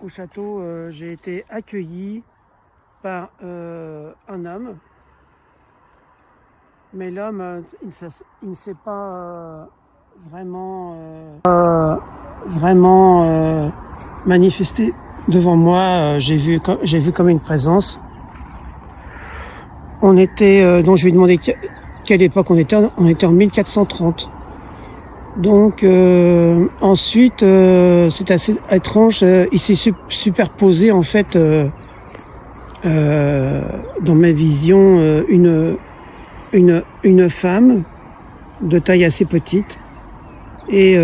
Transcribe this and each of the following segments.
Au château, j'ai été accueilli par un homme, mais l'homme, il ne s'est pas vraiment manifesté devant moi. J'ai vu comme une présence. On était, donc je lui ai demandé quelle époque on était. On était en 1430. Donc ensuite, c'est assez étrange. Il s'est superposé en fait dans ma vision une femme de taille assez petite. Et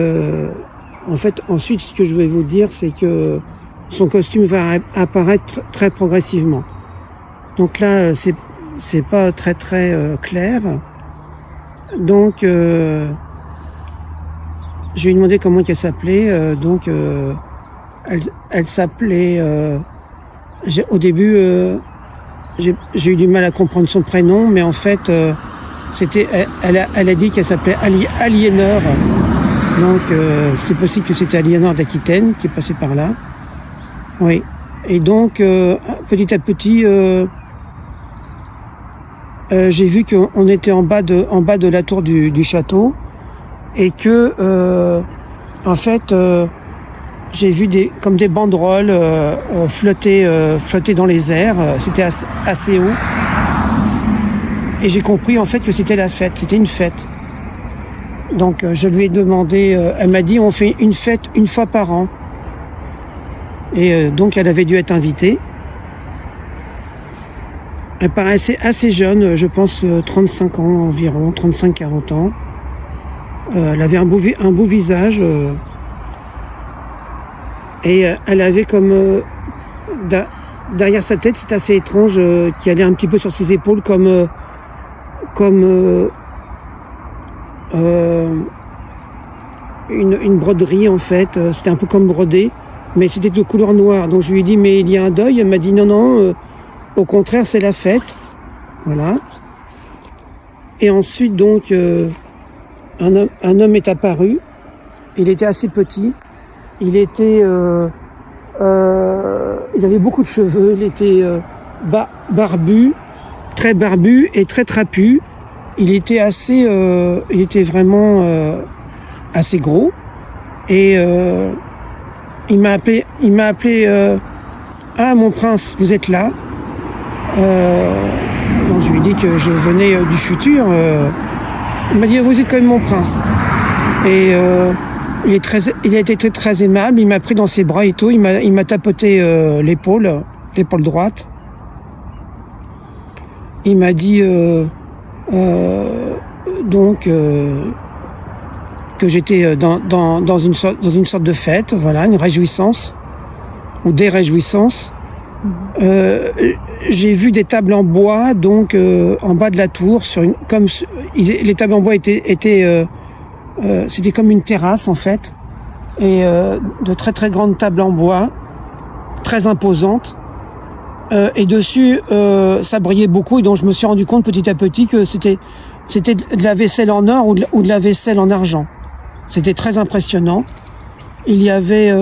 en fait, ensuite, ce que je vais vous dire, c'est que son costume va apparaître très progressivement. Donc là, c'est pas très clair. Donc je lui ai demandé comment elle s'appelait. Elle s'appelait. Au début, j'ai eu du mal à comprendre son prénom, mais en fait, elle a dit qu'elle s'appelait Aliénor. Donc, c'est possible que c'était Aliénor d'Aquitaine qui est passée par là. Oui. Et donc, petit à petit, j'ai vu qu'on était en bas de la tour du château. Et que en fait j'ai vu comme des banderoles flotter dans les airs. C'était assez haut, et j'ai compris en fait que c'était la fête, c'était une fête. Donc je lui ai demandé, elle m'a dit on fait une fête une fois par an, et donc elle avait dû être invitée. Elle paraissait assez jeune, je pense 35 ans environ, 35-40 ans. Elle avait un beau visage, et elle avait comme derrière sa tête, c'est assez étrange, qui allait un petit peu sur ses épaules comme une broderie en fait. C'était un peu comme brodé, mais c'était de couleur noire. Donc je lui ai dit mais il y a un deuil. Elle m'a dit non, au contraire c'est la fête. Voilà. Et ensuite donc un homme est apparu. Il était assez petit. Il avait beaucoup de cheveux. Il était barbu, très barbu et très trapu. Il était vraiment assez gros. Et il m'a appelé. Ah mon prince, vous êtes là. Donc je lui ai dit que je venais du futur. Il m'a dit vous êtes quand même mon prince. Et il a été très aimable. Il m'a pris dans ses bras et tout. Il m'a tapoté l'épaule droite. Il m'a dit que j'étais dans une sorte de fête, voilà, une réjouissance ou des réjouissances. J'ai vu des tables en bois, donc en bas de la tour, les tables en bois étaient c'était comme une terrasse en fait, et de très grandes tables en bois, très imposantes, et dessus ça brillait beaucoup, et donc je me suis rendu compte petit à petit que c'était de la vaisselle en or ou de la vaisselle en argent. C'était très impressionnant. Il y avait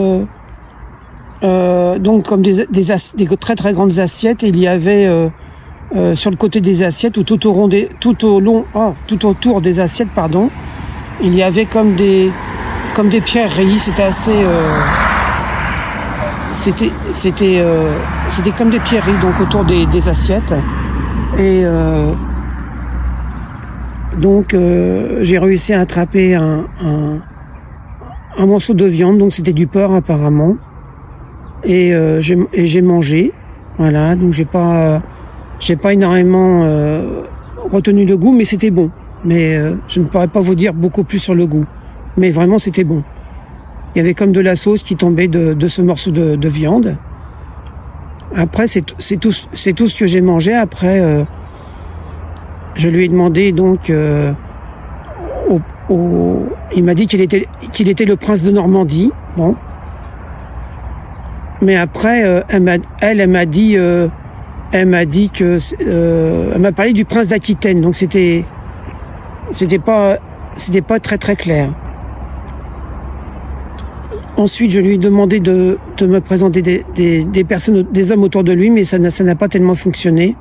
donc comme des très grandes assiettes, et il y avait sur le côté des assiettes ou tout autour des assiettes, pardon, il y avait comme des pierreries. C'était assez c'était comme des pierreries donc autour des assiettes. Et donc j'ai réussi à attraper un morceau de viande, donc c'était du porc apparemment, et j'ai mangé, voilà. Donc j'ai pas énormément retenu le goût, mais c'était bon. Mais je ne pourrais pas vous dire beaucoup plus sur le goût, mais vraiment c'était bon. Il y avait comme de la sauce qui tombait de ce morceau de viande. Après c'est tout ce que j'ai mangé. Après je lui ai demandé donc il m'a dit qu'il était le prince de Normandie. Bon. Mais après elle m'a dit que elle m'a parlé du prince d'Aquitaine. Donc c'était pas très clair. Ensuite, je lui ai demandé de me présenter des personnes, des hommes autour de lui, mais ça n'a pas tellement fonctionné.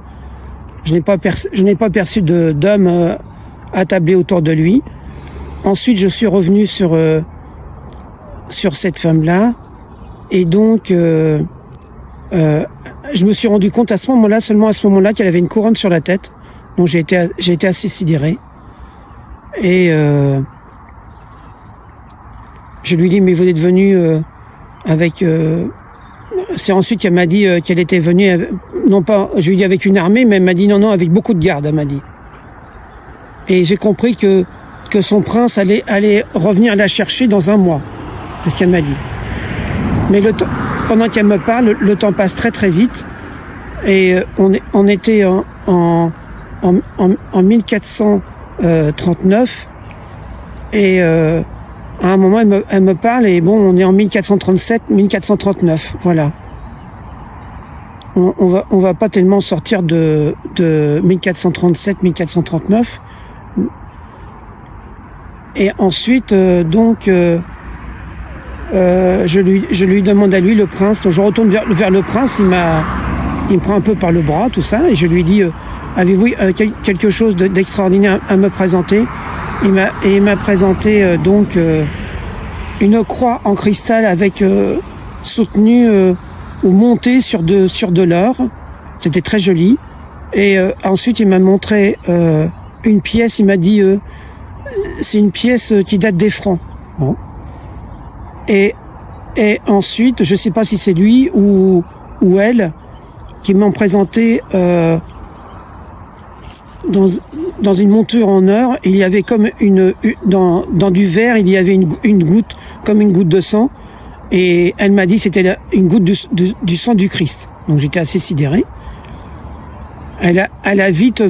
Je n'ai pas perçu d'hommes attablés autour de lui. Ensuite, je suis revenu sur cette femme-là, et donc je me suis rendu compte seulement à ce moment-là, qu'elle avait une couronne sur la tête. Donc j'ai été assez sidéré. Et je lui dis, mais vous êtes venu avec... c'est ensuite qu'elle m'a dit qu'elle était venue, non pas, je lui ai dit avec une armée, mais elle m'a dit non, avec beaucoup de gardes, elle m'a dit. Et j'ai compris que son prince allait revenir la chercher dans un mois. C'est ce qu'elle m'a dit. Mais pendant qu'elle me parle, le temps passe très très vite. Et on était en 1439. Et à un moment, elle me parle, et bon, on est en 1437, 1439, voilà. On va pas tellement sortir de 1437, 1439. Et ensuite, je lui demande à lui, le prince, donc je retourne vers le prince, il me prend un peu par le bras, tout ça, et je lui dis, avez-vous quelque chose d'extraordinaire à me présenter? Il m'a présenté une croix en cristal avec soutenue ou montée sur de l'or. C'était très joli. Et ensuite, il m'a montré une pièce. Il m'a dit, c'est une pièce qui date des Francs. Bon. Et ensuite, je ne sais pas si c'est lui ou elle qui m'ont présenté dans une monture en or, il y avait comme dans du verre, il y avait une goutte, comme une goutte de sang, et elle m'a dit que c'était une goutte du sang du Christ. Donc j'étais assez sidéré. Elle a vite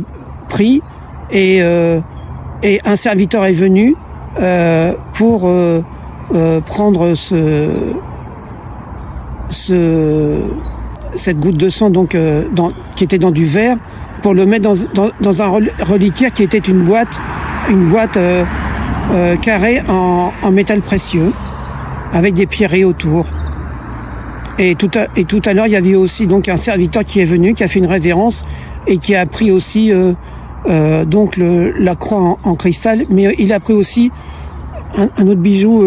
pris, et un serviteur est venu pour prendre cette goutte de sang qui était dans du verre, pour le mettre dans un reliquaire qui était une boîte carrée en métal précieux, avec des pierreries autour. Et tout à l'heure, il y avait aussi donc un serviteur qui est venu, qui a fait une révérence, et qui a pris aussi la croix en cristal, mais il a pris aussi un autre bijou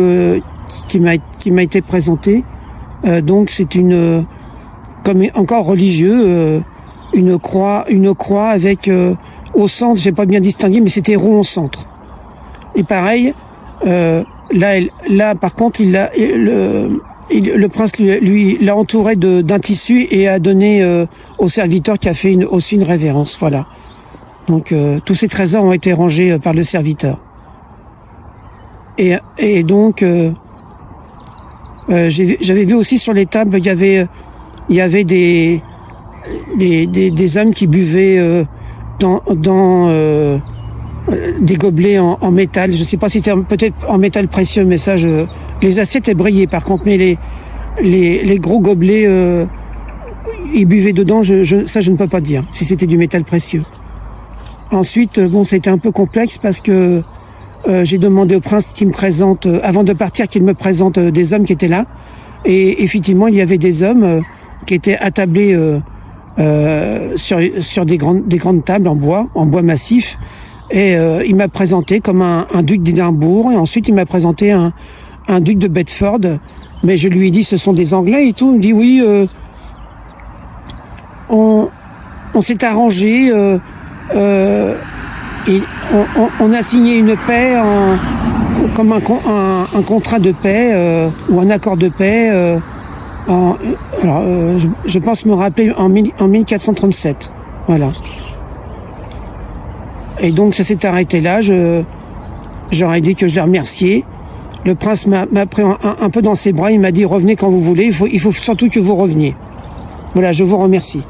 qui m'a été présenté. Donc c'est comme encore religieux, une croix avec au centre, j'ai pas bien distingué, mais c'était rond au centre. Et pareil, là par contre, le prince lui l'a entouré d'un tissu et a donné au serviteur qui a fait aussi une révérence. Voilà. Donc tous ces trésors ont été rangés par le serviteur. Et donc j'avais vu aussi sur les tables, il y avait des hommes qui buvaient dans des gobelets en métal. Je sais pas si c'était peut-être en métal précieux, mais ça, les assiettes étaient brillées par contre, mais les gros gobelets, ils buvaient dedans. Ça, je ne peux pas dire si c'était du métal précieux. Ensuite, bon, c'était un peu complexe parce que j'ai demandé au prince qu'il me présente, avant de partir, qu'il me présente des hommes qui étaient là. Et effectivement, il y avait des hommes qui étaient attablés sur des grandes tables en bois massif. Et il m'a présenté comme un duc d'Édimbourg, et ensuite il m'a présenté un duc de Bedford. Mais je lui ai dit, ce sont des Anglais et tout. Il me dit, oui, on s'est arrangé, on a signé une paix, comme un contrat de paix, ou un accord de paix, je pense me rappeler en 1437. Voilà. Et donc ça s'est arrêté là. J'aurais dit que je l'ai remercié. Le prince m'a pris un peu dans ses bras. Il m'a dit, revenez quand vous voulez. Il faut surtout que vous reveniez. Voilà, je vous remercie.